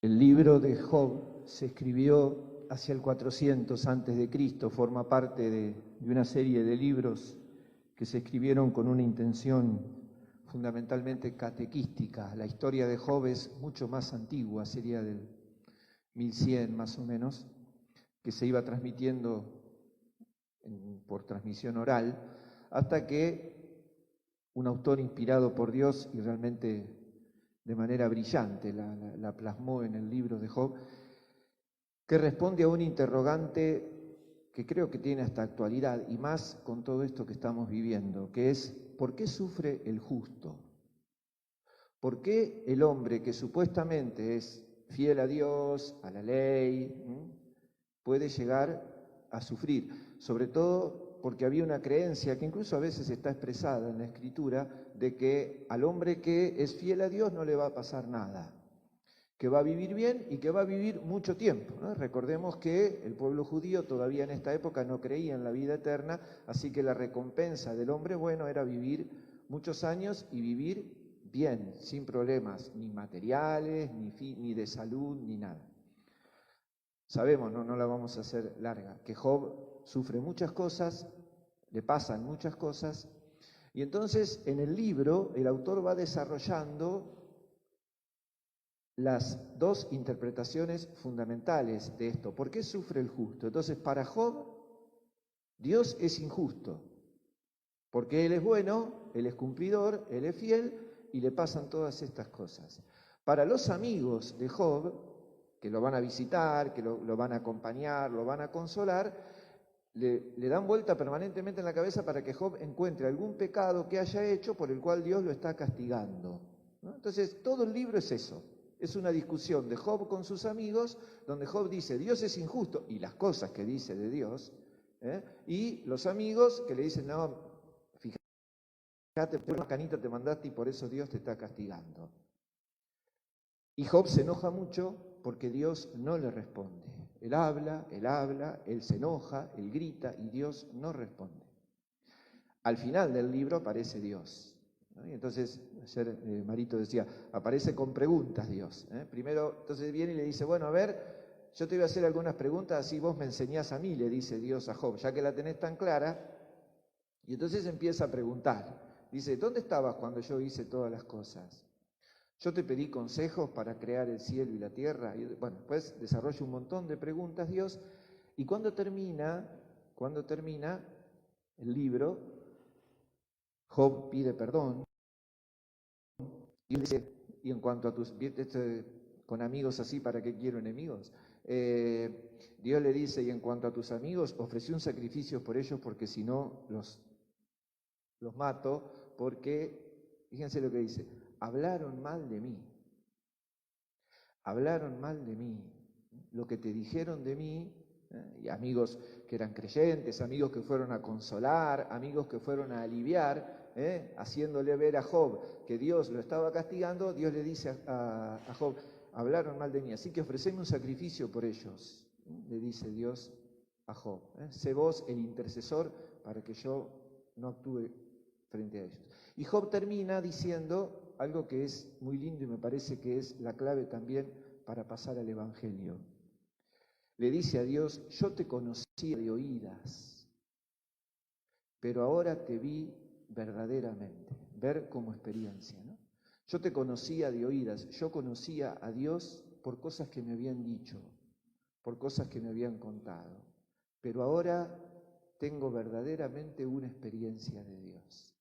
El libro de Job se escribió hacia el 400 antes de Cristo, forma parte de una serie de libros que se escribieron con una intención fundamentalmente catequística. La historia de Job es mucho más antigua, sería del 1100 más o menos, que se iba transmitiendo por transmisión oral, hasta que un autor inspirado por Dios y realmente de manera brillante la plasmó en el libro de Job, que responde a un interrogante que creo que tiene hasta actualidad, y más con todo esto que estamos viviendo, que es: ¿por qué sufre el justo? ¿Por qué el hombre que supuestamente es fiel a Dios, a la ley, puede llegar a sufrir? Sobre todo porque había una creencia que incluso a veces está expresada en la Escritura, de que al hombre que es fiel a Dios no le va a pasar nada, que va a vivir bien y que va a vivir mucho tiempo, ¿no? Recordemos que el pueblo judío todavía en esta época no creía en la vida eterna, así que la recompensa del hombre bueno era vivir muchos años y vivir bien, sin problemas, ni materiales, ni de salud, ni nada. Sabemos, no la vamos a hacer larga, que Job sufre muchas cosas, le pasan muchas cosas, y entonces en el libro el autor va desarrollando las dos interpretaciones fundamentales de esto. ¿Por qué sufre el justo? Entonces, para Job, Dios es injusto, porque Él es bueno, Él es cumplidor, Él es fiel, y le pasan todas estas cosas. Para los amigos de Job, que lo van a visitar, que lo van a acompañar, lo van a consolar, le dan vuelta permanentemente en la cabeza para que Job encuentre algún pecado que haya hecho por el cual Dios lo está castigando, ¿no? Entonces, todo el libro es eso. Es una discusión de Job con sus amigos, donde Job dice: Dios es injusto, y las cosas que dice de Dios, y los amigos que le dicen: no, fíjate, una canita te mandaste y por eso Dios te está castigando. Y Job se enoja mucho porque Dios no le responde. Él habla, él se enoja, él grita y Dios no responde. Al final del libro aparece Dios, ¿no? Y entonces, ayer Marito decía, aparece con preguntas Dios, Primero, entonces viene y le dice: bueno, a ver, yo te voy a hacer algunas preguntas, así vos me enseñás a mí, le dice Dios a Job, ya que la tenés tan clara. Y entonces empieza a preguntar. Dice: ¿dónde estabas cuando yo hice todas las cosas? Yo te pedí consejos para crear el cielo y la tierra. Y bueno, pues desarrolla un montón de preguntas Dios, y cuando termina el libro, Job pide perdón, y dice: y en cuanto a tus, con amigos así, ¿para qué quiero enemigos? Dios le dice: y en cuanto a tus amigos, ofrecí un sacrificio por ellos, porque si no los mato, porque, fíjense lo que dice: hablaron mal de mí, lo que te dijeron de mí, y amigos que eran creyentes, amigos que fueron a consolar, amigos que fueron a aliviar, haciéndole ver a Job que Dios lo estaba castigando. Dios le dice a Job: hablaron mal de mí, así que ofreceme un sacrificio por ellos, le dice Dios a Job, sé vos el intercesor para que yo no actúe frente a ellos. Y Job termina diciendo algo que es muy lindo y me parece que es la clave también para pasar al Evangelio. Le dice a Dios: yo te conocía de oídas, pero ahora te vi verdaderamente, ver como experiencia, ¿no? Yo te conocía de oídas, yo conocía a Dios por cosas que me habían dicho, por cosas que me habían contado, pero ahora tengo verdaderamente una experiencia de Dios.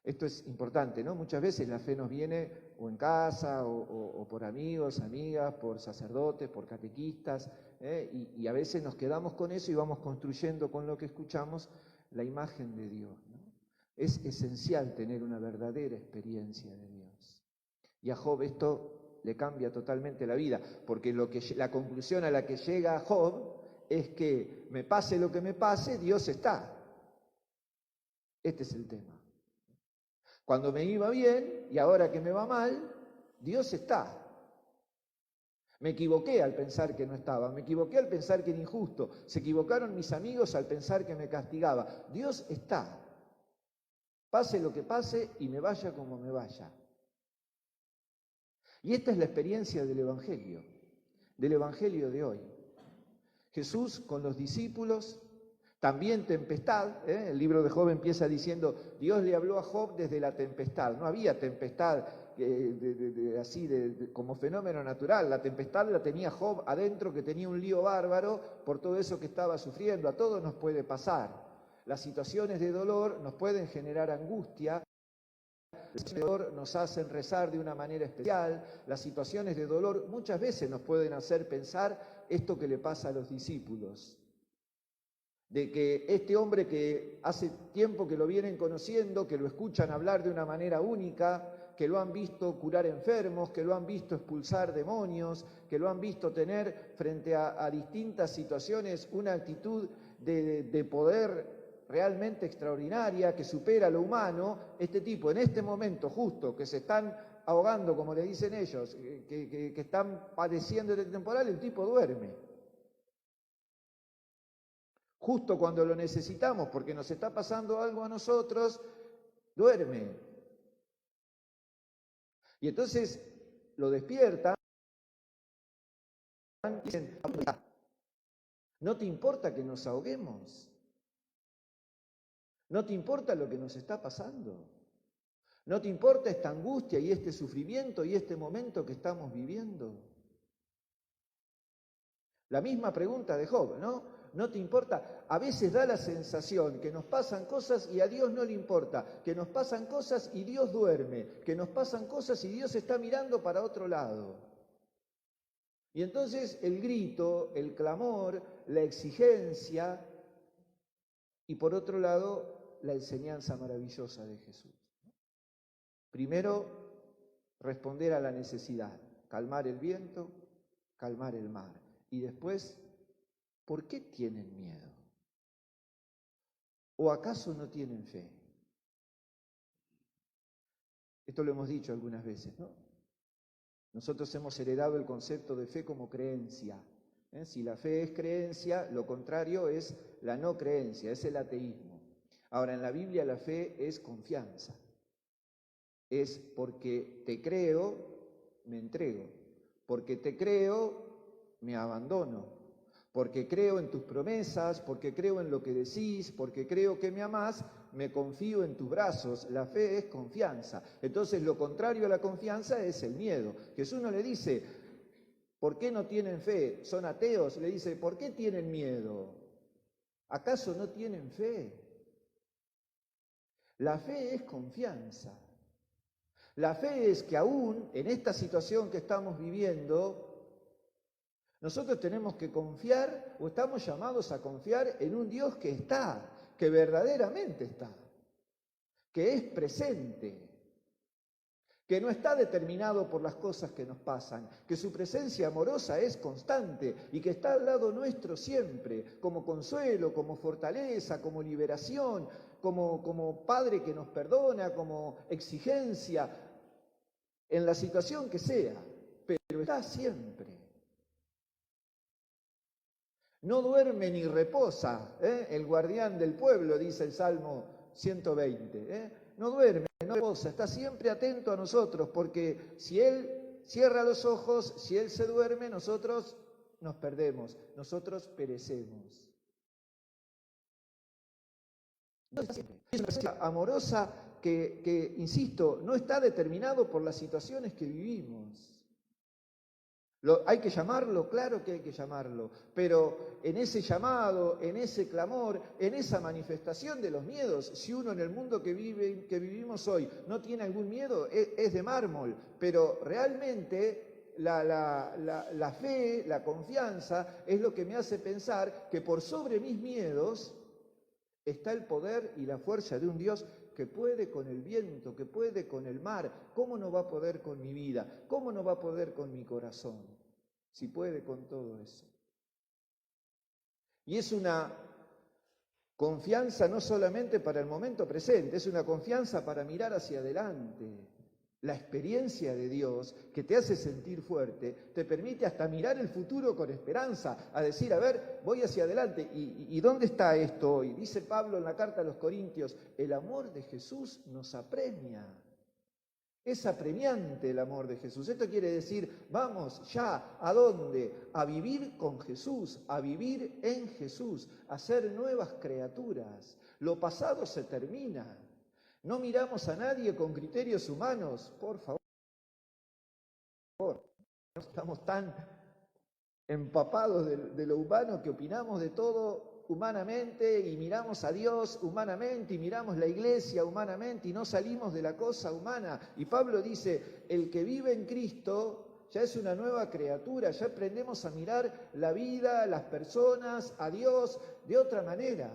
Esto es importante, ¿no? Muchas veces la fe nos viene o en casa, o por amigos, amigas, por sacerdotes, por catequistas, y a veces nos quedamos con eso y vamos construyendo con lo que escuchamos la imagen de Dios, ¿no? Es esencial tener una verdadera experiencia de Dios. Y a Job esto le cambia totalmente la vida, porque la conclusión a la que llega Job es que me pase lo que me pase, Dios está. Este es el tema. Cuando me iba bien y ahora que me va mal, Dios está. Me equivoqué al pensar que no estaba, me equivoqué al pensar que era injusto, se equivocaron mis amigos al pensar que me castigaba. Dios está. Pase lo que pase y me vaya como me vaya. Y esta es la experiencia del Evangelio de hoy. Jesús con los discípulos, también tempestad, el libro de Job empieza diciendo, Dios le habló a Job desde la tempestad. No había tempestad como fenómeno natural. La tempestad la tenía Job adentro, que tenía un lío bárbaro por todo eso que estaba sufriendo. A todos nos puede pasar. Las situaciones de dolor nos pueden generar angustia. Las situaciones de dolor nos hacen rezar de una manera especial. Las situaciones de dolor muchas veces nos pueden hacer pensar esto que le pasa a los discípulos. De que este hombre que hace tiempo que lo vienen conociendo, que lo escuchan hablar de una manera única, que lo han visto curar enfermos, que lo han visto expulsar demonios, que lo han visto tener frente a distintas situaciones una actitud de poder realmente extraordinaria, que supera lo humano, este tipo en este momento justo que se están ahogando, como le dicen ellos, que están padeciendo este temporal, el tipo duerme. Justo cuando lo necesitamos, porque nos está pasando algo a nosotros, duerme. Y entonces lo despiertan y dicen, ¿no te importa que nos ahoguemos? ¿No te importa lo que nos está pasando? ¿No te importa esta angustia y este sufrimiento y este momento que estamos viviendo? La misma pregunta de Job, ¿no? ¿No te importa? A veces da la sensación que nos pasan cosas y a Dios no le importa, que nos pasan cosas y Dios duerme, que nos pasan cosas y Dios está mirando para otro lado. Y entonces el grito, el clamor, la exigencia y por otro lado la enseñanza maravillosa de Jesús. Primero, responder a la necesidad, calmar el viento, calmar el mar. Y después, ¿por qué tienen miedo? ¿O acaso no tienen fe? Esto lo hemos dicho algunas veces, ¿no? Nosotros hemos heredado el concepto de fe como creencia. Si la fe es creencia, lo contrario es la no creencia, es el ateísmo. Ahora, en la Biblia la fe es confianza. Es porque te creo, me entrego. Porque te creo, me abandono. Porque creo en tus promesas, porque creo en lo que decís, porque creo que me amás, me confío en tus brazos. La fe es confianza. Entonces lo contrario a la confianza es el miedo. Jesús no le dice, ¿por qué no tienen fe? ¿Son ateos? Le dice, ¿por qué tienen miedo? ¿Acaso no tienen fe? La fe es confianza. La fe es que aún en esta situación que estamos viviendo, nosotros tenemos que confiar o estamos llamados a confiar en un Dios que está, que verdaderamente está, que es presente, que no está determinado por las cosas que nos pasan, que su presencia amorosa es constante y que está al lado nuestro siempre, como consuelo, como fortaleza, como liberación, como Padre que nos perdona, como exigencia, en la situación que sea, pero está siempre. No duerme ni reposa, el guardián del pueblo, dice el Salmo 120. No duerme, no reposa, está siempre atento a nosotros, porque si Él cierra los ojos, si Él se duerme, nosotros nos perdemos, nosotros perecemos. Es una presencia amorosa que, insisto, no está determinado por las situaciones que vivimos. Hay que llamarlo, claro que hay que llamarlo, pero en ese llamado, en ese clamor, en esa manifestación de los miedos, si uno en el mundo que vivimos hoy no tiene algún miedo, es de mármol, pero realmente la fe, la confianza, es lo que me hace pensar que por sobre mis miedos está el poder y la fuerza de un Dios que puede con el viento, que puede con el mar. ¿Cómo no va a poder con mi vida? ¿Cómo no va a poder con mi corazón? Si puede con todo eso. Y es una confianza no solamente para el momento presente, es una confianza para mirar hacia adelante. La experiencia de Dios que te hace sentir fuerte, te permite hasta mirar el futuro con esperanza, a decir, a ver, voy hacia adelante. ¿Y dónde está esto hoy? Dice Pablo en la carta a los Corintios, el amor de Jesús nos apremia. Es apremiante el amor de Jesús. Esto quiere decir, vamos ya, ¿a dónde? A vivir con Jesús, a vivir en Jesús, a ser nuevas criaturas. Lo pasado se termina. No miramos a nadie con criterios humanos, por favor. No estamos tan empapados de lo humano que opinamos de todo humanamente y miramos a Dios humanamente y miramos la iglesia humanamente y no salimos de la cosa humana. Y Pablo dice, el que vive en Cristo ya es una nueva criatura, ya aprendemos a mirar la vida, las personas, a Dios de otra manera.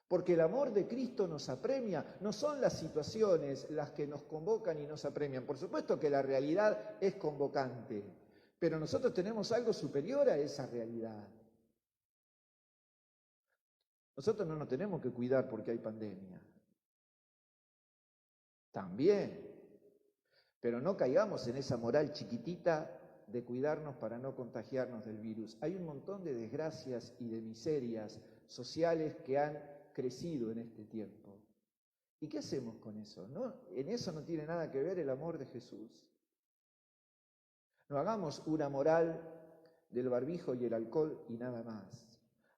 Porque el amor de Cristo nos apremia, no son las situaciones las que nos convocan y nos apremian. Por supuesto que la realidad es convocante, pero nosotros tenemos algo superior a esa realidad. Nosotros no nos tenemos que cuidar porque hay pandemia. También. Pero no caigamos en esa moral chiquitita de cuidarnos para no contagiarnos del virus. Hay un montón de desgracias y de miserias sociales que han crecido en este tiempo. ¿Y qué hacemos con eso? ¿No? En eso no tiene nada que ver el amor de Jesús. No hagamos una moral del barbijo y el alcohol y nada más.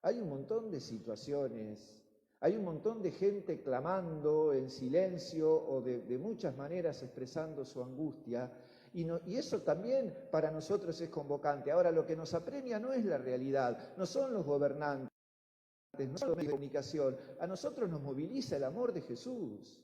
Hay un montón de situaciones, hay un montón de gente clamando en silencio o de muchas maneras expresando su angustia, y eso también para nosotros es convocante. Ahora, lo que nos apremia no es la realidad, no son los gobernantes, no son los medios de comunicación, a nosotros nos moviliza el amor de Jesús.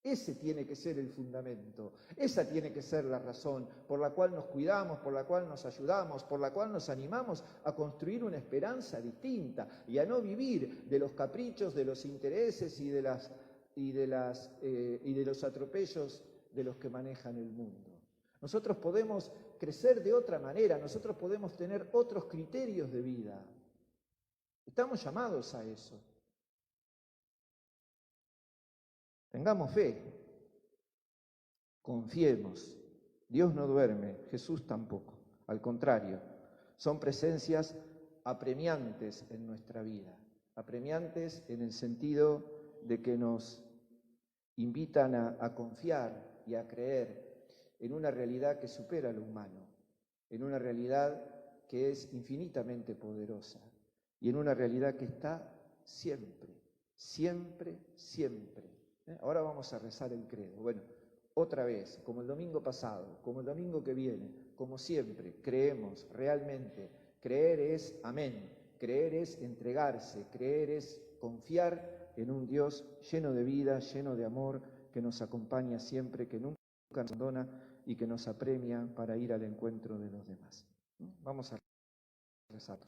Ese tiene que ser el fundamento, esa tiene que ser la razón por la cual nos cuidamos, por la cual nos ayudamos, por la cual nos animamos a construir una esperanza distinta y a no vivir de los caprichos, de los intereses y de los atropellos de los que manejan el mundo. Nosotros podemos crecer de otra manera, nosotros podemos tener otros criterios de vida. Estamos llamados a eso. Tengamos fe, confiemos. Dios no duerme, Jesús tampoco. Al contrario, son presencias apremiantes en nuestra vida, apremiantes en el sentido de que nos invitan a confiar y a creer en una realidad que supera lo humano, en una realidad que es infinitamente poderosa y en una realidad que está siempre, siempre, siempre. Ahora vamos a rezar el credo. Bueno, otra vez, como el domingo pasado, como el domingo que viene, como siempre, creemos realmente. Creer es amén, creer es entregarse, creer es confiar en un Dios lleno de vida, lleno de amor, que nos acompaña siempre, que nunca nos abandona y que nos apremia para ir al encuentro de los demás. Vamos a rezar.